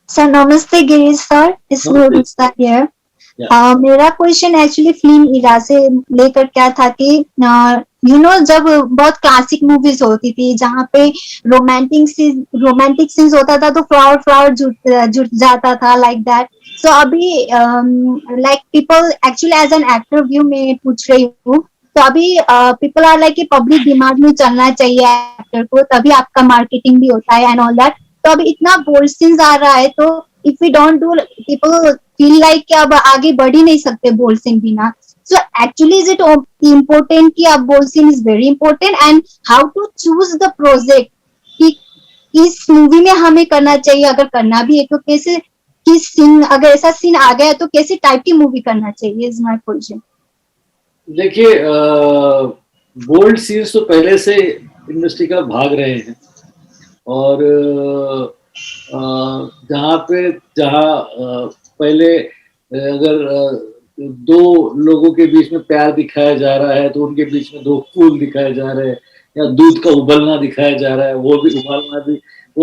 Sir नमस्ते Girish sir, इस नमस्ते। हियर। या मेरा क्वेश्चन एक्चुअली फिल्म इरा से लेकर क्या था कि जब बहुत क्लासिक मूवीज होती थी जहाँ पे रोमांटिक सीन्स होता था तो फ्लावर फ्लावर जुट जुट जाता था लाइक दैट। सो अभी like people actually as an actor view में पूछ रही हूँ। तो अभी पीपल आर लाइक कि पब्लिक दिमाग में चलना चाहिए एक्टर को, तभी आपका मार्केटिंग भी होता है एंड ऑल दैट। तो अभी इतना बोल्ड सीन्स आ रहा है, तो if we don't do, people feel like कि अब आगे बढ़ ही नहीं सकते बोल सिंह बिना। So actually is it important कि अब बोल सिंह is very important, and how to choose the project कि किस मूवी में हमें करना चाहिए, अगर करना भी है तो कैसे, किस सीन, अगर ऐसा सीन आ गया तो कैसे टाइप की मूवी करना चाहिए, इज माय क्वेश्चन। देखिए, बोल्ड सीन्स तो पहले से इंडस्ट्री का भाग रहे हैं। और जहाँ पहले अगर दो लोगों के बीच में प्यार दिखाया जा रहा है तो उनके बीच में दो फूल दिखाए जा रहे हैं, या दूध का उबलना दिखाया जा रहा है, वो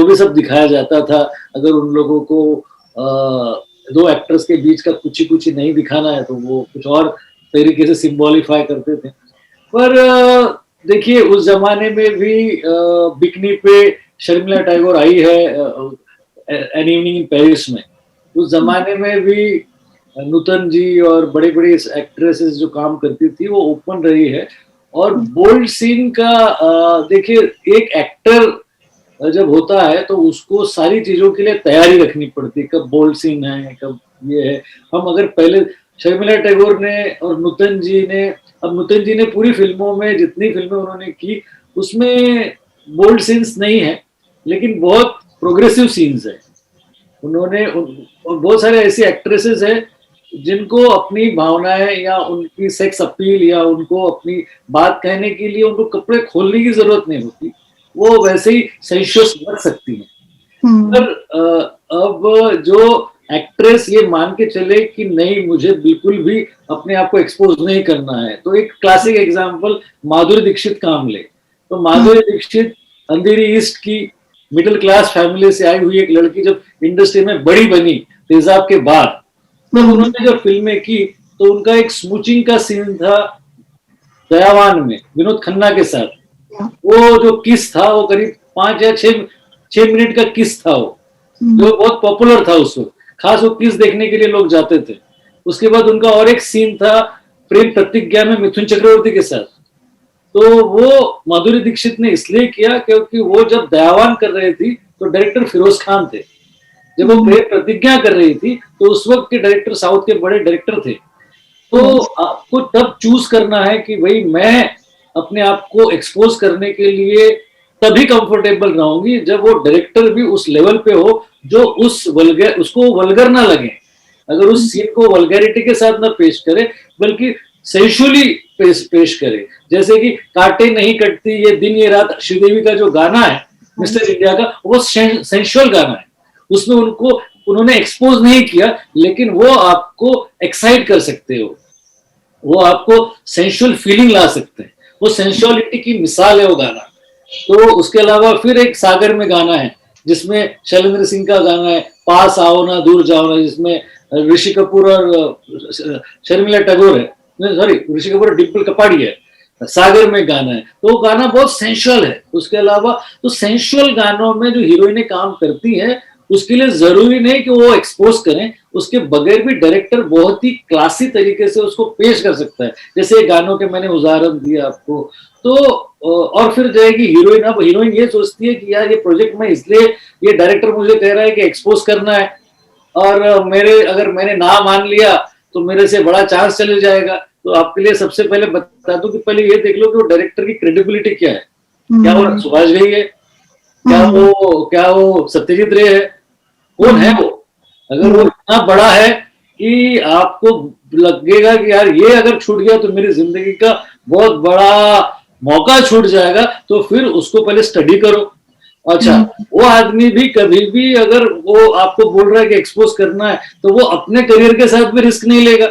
भी सब दिखाया जाता था। अगर उन लोगों को दो एक्टर्स के बीच का कुछ कुछ नहीं दिखाना है तो वो कुछ और तरीके से सिंबॉलिफाई करते थे। पर देखिए, उस जमाने में भी बिकनी पे शर्मिला टैगोर आई है एन इवनिंग इन पेरिस में। उस जमाने में भी नूतन जी और बड़ी बड़ी एक्ट्रेसेस जो काम करती थी वो ओपन रही है। और बोल्ड सीन का देखिए, एक एक्टर जब होता है तो उसको सारी चीजों के लिए तैयारी रखनी पड़ती है, कब बोल्ड सीन है, कब ये है। हम अगर पहले शर्मिला टैगोर ने और नूतन जी ने, अब नूतन जी ने पूरी फिल्मों में जितनी फिल्में उन्होंने की उसमें बोल्ड सीन्स नहीं है, लेकिन बहुत प्रोग्रेसिव सीन्स है। और बहुत सारे ऐसी एक्ट्रेसेस हैं जिनको अपनी भावनाएं या उनकी सेक्स अपील या उनको अपनी बात कहने के लिए उनको कपड़े खोलने की जरूरत नहीं होती, वो वैसे ही सेंशुअस बन सकती हैं। पर अब जो एक्ट्रेस ये मान के चले कि नहीं, मुझे बिल्कुल भी अपने आप को एक्सपोज नहीं करना है, तो एक क्लासिक एग्जांपल माधुरी दीक्षित काम ले। तो माधुरी दीक्षित अंधेरी ईस्ट की मिडिल क्लास फैमिली से आई हुई एक लड़की जब इंडस्ट्री में बड़ी बनी तेजाब के बाद, तब उन्होंने जब फिल्में की तो उनका एक स्मूचिंग का सीन था दयावान में विनोद खन्ना के साथ। वो जो किस था वो करीब 5 या 6 मिनट का किस था, वो जो बहुत पॉपुलर था उस वक्त, खास वो किस देखने के लिए लोग जाते थे। उसके बाद उनका और एक सीन था प्रेम प्रतिज्ञा में मिथुन चक्रवर्ती के साथ। तो वो माधुरी दीक्षित ने इसलिए किया क्योंकि वो जब दयावान कर रही थी तो डायरेक्टर फिरोज खान थे। जब वो प्रेम प्रतिज्ञा कर रही थी तो उस वक्त के डायरेक्टर साउथ के बड़े डायरेक्टर थे। तो आपको तब चूज करना है कि भाई मैं अपने आप को एक्सपोज करने के लिए तभी कंफर्टेबल रहूंगी जब वो डायरेक्टर भी उस लेवल पे हो जो उसको वल्गर ना लगे। अगर उस सीन को वल्गैरिटी के साथ ना पेश करे बल्कि सेंशुअली पेश करे, जैसे कि काटे नहीं कटती ये दिन ये रात श्रीदेवी का जो गाना है मिस्टर इंडिया का, वो सेंशुअल गाना है। उसमें उन्होंने एक्सपोज नहीं किया, लेकिन वो आपको एक्साइट कर सकते हो, वो आपको सेंशुअल फीलिंग ला सकते हैं, वो सेंशुअलिटी की मिसाल है वो गाना। तो उसके अलावा फिर एक सागर में गाना है जिसमें शैलेंद्र सिंह का गाना है पास आओ ना दूर जाओ ना, जिसमें ऋषि कपूर और शर्मिला टैगोर है, सॉरी ऋषि कपूर और डिम्पल कपाड़ी है। सागर में गाना है तो वो गाना बहुत सेंशुअल है। उसके अलावा तो सेंशुअल गानों में जो हीरोइनें काम करती हैं उसके लिए जरूरी नहीं कि वो एक्सपोज करें, उसके बगैर भी डायरेक्टर बहुत ही क्लासी तरीके से उसको पेश कर सकता है। जैसे गानों के मैंने उदाहरण दिए आपको। तो और फिर जाएगी हीरोइन। अब हीरोइन ये सोचती है कि यार ये प्रोजेक्ट में इसलिए ये डायरेक्टर मुझे कह रहा है कि एक्सपोज करना है, और अगर मैंने ना मान लिया तो मेरे से बड़ा चांस चले जाएगा। तो आपके लिए सबसे पहले बता दूं कि पहले ये देख लो कि वो डायरेक्टर की क्रेडिबिलिटी क्या है। क्या वो सुभाष घई है, क्या वो सत्यजीत रे है, कौन है वो? अगर वो इतना बड़ा है कि आपको लगेगा कि यार ये अगर छूट गया तो मेरी जिंदगी का बहुत बड़ा मौका छूट जाएगा, तो फिर उसको पहले स्टडी करो। अच्छा, वो आदमी भी कभी भी अगर वो आपको बोल रहा है कि एक्सपोज करना है तो वो अपने करियर के साथ भी रिस्क नहीं लेगा,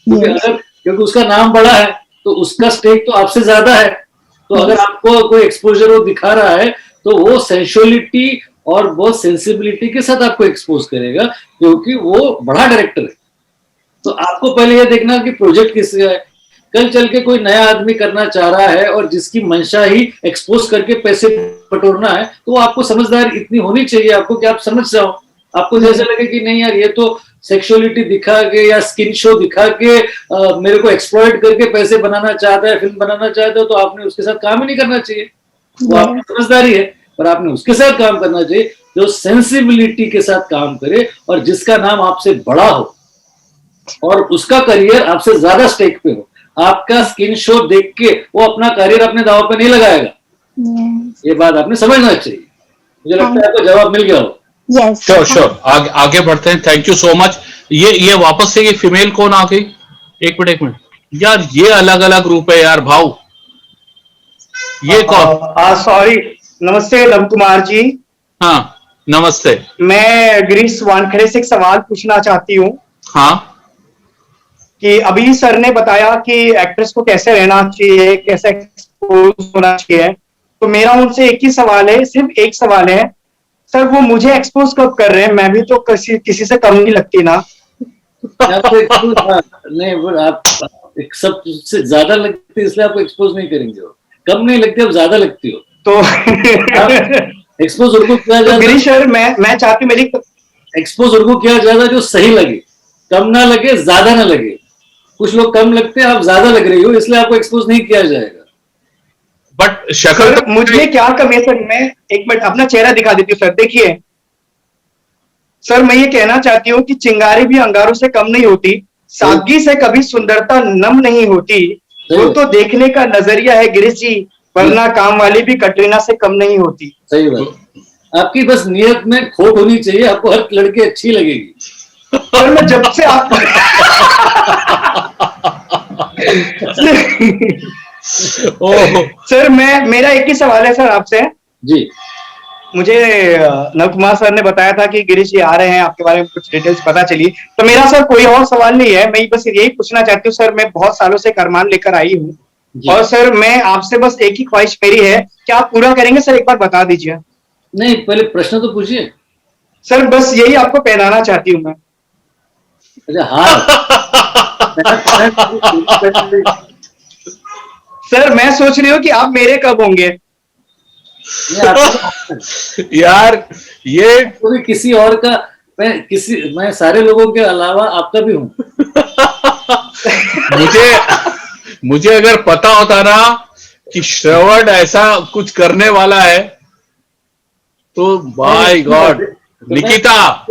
क्योंकि उसका नाम बड़ा है तो उसका स्टेक तो आपसे ज्यादा है। तो अगर आपको कोई एक्सपोजर वो दिखा रहा है तो वो सेंशुअलिटी और बहुत सेंसिबिलिटी के साथ आपको एक्सपोज करेगा, क्योंकि वो बड़ा डायरेक्टर है। तो आपको पहले ये देखना कि प्रोजेक्ट किसका है। कल चल के कोई नया आदमी करना चाह रहा है और जिसकी मंशा ही एक्सपोज करके पैसे बटोरना है, तो आपको समझदारी इतनी होनी चाहिए आपको कि आप समझ जाओ। आपको जैसे लगे कि नहीं यार, ये तो सेक्सुअलिटी दिखा के या स्किन शो दिखा के मेरे को एक्सप्लॉइट करके पैसे बनाना चाहता है, फिल्म बनाना चाहता है, तो आपने उसके साथ काम ही नहीं करना चाहिए। वो आपकी समझदारी है, पर आपने उसके साथ काम करना चाहिए जो सेंसिबिलिटी के साथ काम करे और जिसका नाम आपसे बड़ा हो और उसका करियर आपसे ज्यादा स्टेक पे हो। आपका स्किन शो देख के वो अपना करियर अपने दांव पे नहीं लगाएगा। ये बात आपने समझना चाहिए। मुझे लगता है आपको जवाब मिल गया हो। Yes, sure. आगे बढ़ते हैं। Thank you so much. ये वापस से ये फीमेल कौन आ गई? एक मिनट यार, ये अलग अलग रूप है यार भाव। ये कौन? सॉरी, नमस्ते नम कुमार जी। हाँ नमस्ते। मैं गिरीश वानखेड़े से एक सवाल पूछना चाहती हूँ। हाँ, कि अभी सर ने बताया कि एक्ट्रेस को कैसे रहना चाहिए, कैसे एक्सपोज होना चाहिए, तो मेरा उनसे एक ही सवाल है, सिर्फ एक सवाल है सर, वो मुझे एक्सपोज कब कर रहे हैं? मैं भी तो किसी से कम नहीं लगती ना। नहीं, वो आप सबसे ज्यादा लगती है, इसलिए आपको एक्सपोज नहीं करेंगे। वो कम नहीं लगती, आप ज्यादा लगती हो तो एक्सपोज उनको किया तो जाता गिरीश सर, मैं चाहती हूँ मेरी एक्सपोज उनको किया जाता जो सही लगे, कम ना लगे, ज्यादा ना लगे। कुछ लोग कम लगते हैं, आप ज्यादा लग रही हो, इसलिए आपको एक्सपोज नहीं किया जाएगा। बट शक्ल सर मुझे क्या कमी है सर? मैं एक मिनट अपना चेहरा दिखा देती हूँ सर, देखिए सर, मैं ये कहना चाहती हूँ कि चिंगारी भी अंगारों से कम नहीं होती, सादगी से कभी सुंदरता नम नहीं होती। वो तो देखने का नजरिया है गिरीश जी, वरना काम वाली भी कटरीना से कम नहीं होती। सही बात। आपकी बस नियत में खोट होनी चाहिए, आपको हर लड़की अच्छी लगेगी। सर मैं जब से आप सर मेरा एक ही सवाल है सर आपसे जी। मुझे नव कुमार सर ने बताया था कि गिरीश जी आ रहे हैं, आपके बारे में कुछ डिटेल्स पता चली, तो मेरा सर कोई और सवाल नहीं है, मैं बस यही पूछना चाहती हूँ सर, मैं बहुत सालों से अरमान लेकर आई हूँ और सर मैं आपसे बस एक ही ख्वाहिश मेरी है कि आप पूरा करेंगे सर, एक बार बता दीजिए। नहीं, पहले प्रश्न तो पूछिए। सर बस यही आपको पहनाना चाहती हूँ मैं। अच्छा, हाँ। सर मैं सोच रही हूँ कि आप मेरे कब होंगे। यार ये कोई किसी और का, मैं सारे लोगों के अलावा आपका भी हूँ। मुझे अगर पता होता ना कि श्रवण ऐसा कुछ करने वाला है तो my God, Nikita,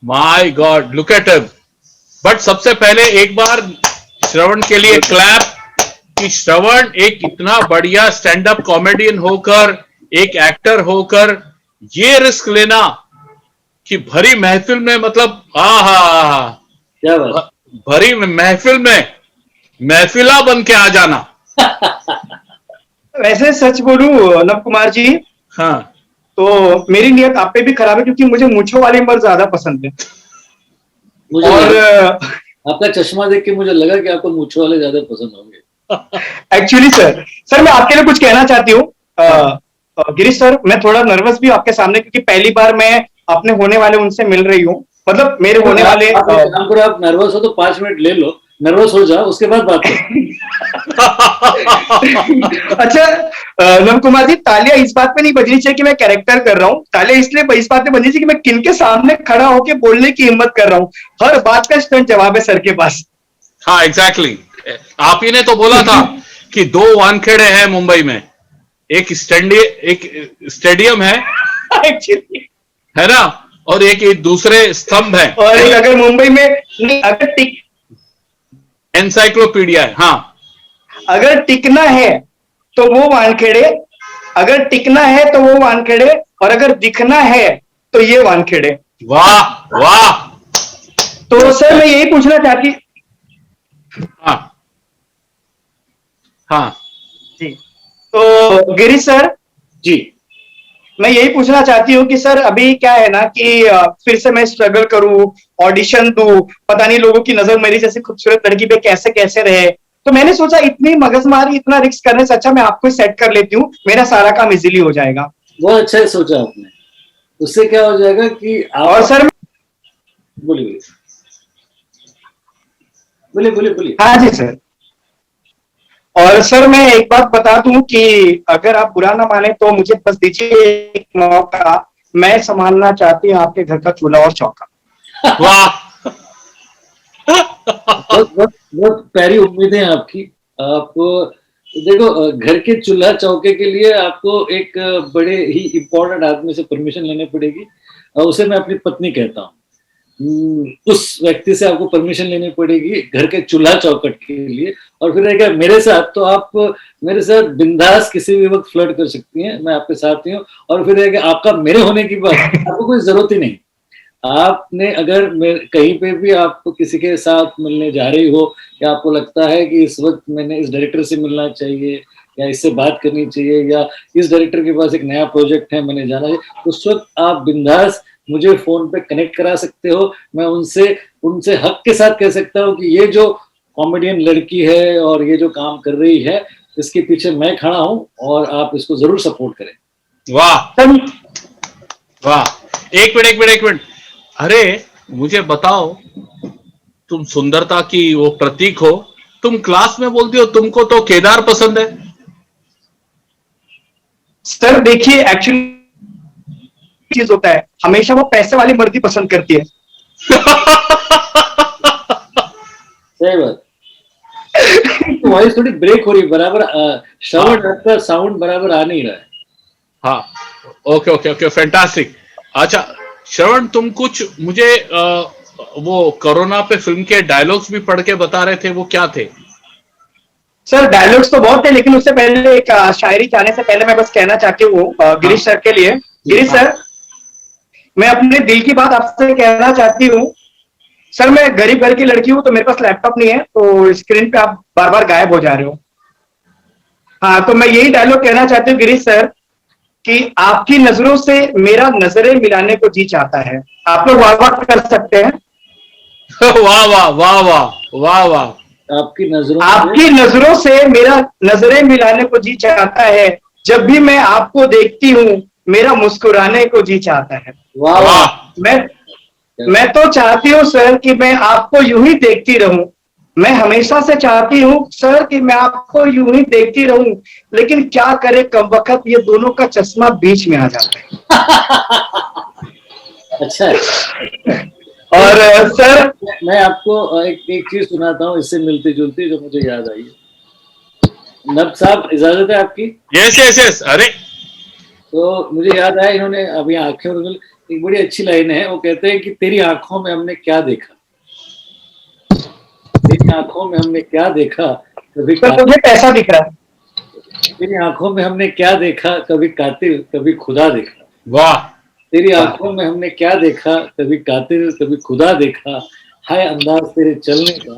my God, look at him. But सबसे पहले एक बार श्रवण के लिए क्लैप कि श्रवण एक इतना बढ़िया स्टैंड अप कॉमेडियन होकर, एक एक्टर होकर ये रिस्क लेना कि भरी महफिल में, मतलब क्या बात, भरी महफिल में महफिला बन के आ जाना। वैसे सच बोलूं नव कुमार जी, हाँ, तो मेरी नियत आप पे भी खराब है, क्योंकि मुझे मूंछों वाले मर्द ज्यादा पसंद है। मुझे और आपका चश्मा देख के मुझे लगा कि आपको मूंछों वाले ज्यादा पसंद होंगे। एक्चुअली सर मैं आपके लिए कुछ कहना चाहती हूँ। गिरीश सर, मैं थोड़ा नर्वस भी हूँ आपके सामने, क्योंकि पहली बार मैं अपने होने वाले उनसे मिल रही हूँ, मतलब मेरे होने वाले। आप नर्वस हो तो 5 मिनट ले लो, नर्वस हो जाओ, उसके बाद बात करो। अच्छा नव कुमार जी, तालियां इस बात पे नहीं बजनी चाहिए कि मैं कैरेक्टर कर रहा हूँ, तालियां इसलिए इस बात पे बजनी चाहिए कि मैं किन के सामने खड़ा होकर बोलने की हिम्मत कर रहा हूँ। हर बात का स्टंट जवाब है सर के पास। हाँ एग्जैक्टली। आप ही ने तो बोला था कि 2 वानखेड़े हैं मुंबई में, एक स्टेडियम है एक्चुअली, है ना, और एक दूसरे स्तंभ है, और एक अगर मुंबई में नहीं, अगर एनसाइक्लोपीडिया है। हाँ, अगर टिकना है तो वो वानखेड़े, अगर टिकना है तो वो वानखेड़े, और अगर दिखना है तो ये वानखेड़े। वाह वाह। तो सर मैं यही पूछना चाहती। हाँ हाँ जी, तो गिरीश सर जी, मैं यही पूछना चाहती हूँ कि सर अभी क्या है ना कि फिर से मैं स्ट्रगल करूं, ऑडिशन दूं, पता नहीं लोगों की नजर मेरी जैसी खूबसूरत लड़की पे कैसे कैसे रहे, तो मैंने सोचा इतनी मगजमारी, इतना रिस्क करने से अच्छा मैं आपको सेट कर लेती हूँ, मेरा सारा काम इजीली हो जाएगा। बहुत अच्छा सोचा आपने। उससे क्या हो जाएगा कि और आप सर, बोलिए बोलिए बोलिए बोलिए। हाँ जी सर। और सर मैं एक बात बता दूं कि अगर आप बुरा ना माने तो मुझे बस दीजिए एक मौका, मैं संभालना चाहती हूँ आपके घर का चूल्हा और चौका। वाह। बहुत बहुत बहुत प्यारी उम्मीदें हैं आपकी। आप देखो, घर के चूल्हा चौके के लिए आपको एक बड़े ही इम्पोर्टेंट आदमी से परमिशन लेनी पड़ेगी, और उसे मैं अपनी पत्नी कहता हूँ। उस व्यक्ति से आपको परमिशन लेनी पड़ेगी घर के चूल्हा चौखट के लिए। और फिर रहेगा मेरे साथ, तो आप मेरे साथ बिंदास किसी भी वक्त फ्लर्ट कर सकती हैं, मैं आपके साथ ही हूँ। और फिर रहेगा आपका मेरे होने की बात, आपको कोई जरूरत ही नहीं। आपने अगर कहीं पे भी आपको किसी के साथ मिलने जा रही हो, या आपको लगता है कि इस वक्त मैंने इस डायरेक्टर से मिलना चाहिए, या इससे बात करनी चाहिए, या इस डायरेक्टर के पास एक नया प्रोजेक्ट है मैंने जाना चाहिए, उस वक्त आप बिंदास मुझे फोन पे कनेक्ट करा सकते हो। मैं उनसे उनसे हक के साथ कह सकता हूँ कि ये जो कॉमेडियन लड़की है और ये जो काम कर रही है, इसके पीछे मैं खड़ा हूँ, और आप इसको जरूर सपोर्ट करें। वाह सर वाह। एक मिनट एक मिनट एक मिनट। अरे मुझे बताओ, तुम सुंदरता की वो प्रतीक हो, तुम क्लास में बोलती हो तुमको तो केदार पसंद है। सर देखिए, एक्चुअली चीज होता है, हमेशा वो पैसे वाली मर्दी पसंद करती है। सही बात। वॉइस थोड़ी ब्रेक हो रही है बराबर, श्रवण आपका साउंड बराबर आ नहीं रहा है। हाँ, ओके ओके ओके, फैंटास्टिक। अच्छा श्रवण, तुम कुछ मुझे वो कोरोना पे फिल्म के डायलॉग्स भी पढ़ के बता रहे थे, वो क्या थे? सर डायलॉग्स तो बहुत है, लेकिन उससे पहले एक शायरी जाने से पहले मैं बस कहना चाहती हूँ गिरीश सर के लिए। गिरीश सर, मैं अपने दिल की बात आपसे कहना चाहती हूँ। सर मैं गरीब घर की लड़की हूँ, तो मेरे पास लैपटॉप नहीं है, तो स्क्रीन पे आप बार बार गायब हो जा रहे हो। हाँ, तो मैं यही डायलॉग कहना चाहती हूँ गिरीश सर, कि आपकी नजरों से मेरा नजरें मिलाने को जी चाहता है। आप लोग वाह वाह कर सकते हैं। वाह वाह वाह वाह वाह वाह। आपकी नजरों से आपकी नजरों से मेरा नजरें मिलाने को जी चाहता है, जब भी मैं आपको देखती हूँ मेरा मुस्कुराने को जी चाहता है। वाह वाह। मैं तो चाहती हूँ सर कि मैं आपको यूं ही देखती रहूं। मैं हमेशा से चाहती हूँ सर कि मैं आपको यूं ही देखती रहूं, लेकिन क्या करे कमबख्त ये दोनों का चश्मा बीच में आ जाता है। अच्छा है। और सर मैं आपको एक चीज सुनाता हूँ इससे मिलती जुलती, जो मुझे याद आई है। नब साहब, इजाजत है आपकी? Yes yes yes. अरे तो मुझे याद आया, इन्होंने अभी आंखें और एक बड़ी अच्छी लाइन है, वो कहते हैं कि तेरी आंखों में हमने क्या देखा, तेरी आंखों में हमने क्या देखा, कभी सर मुझे पैसा दिख रहा है। तेरी आंखों में हमने क्या देखा, कभी कातिल कभी खुदा देखा। वाह तेरी आंखों में हमने क्या देखा, कभी कातिल कभी खुदा देखा, हाय अंदाज तेरे चलने का,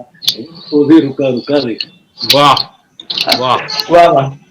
तो भी रुका रुका देखा। वाह वाह। वाह वाह।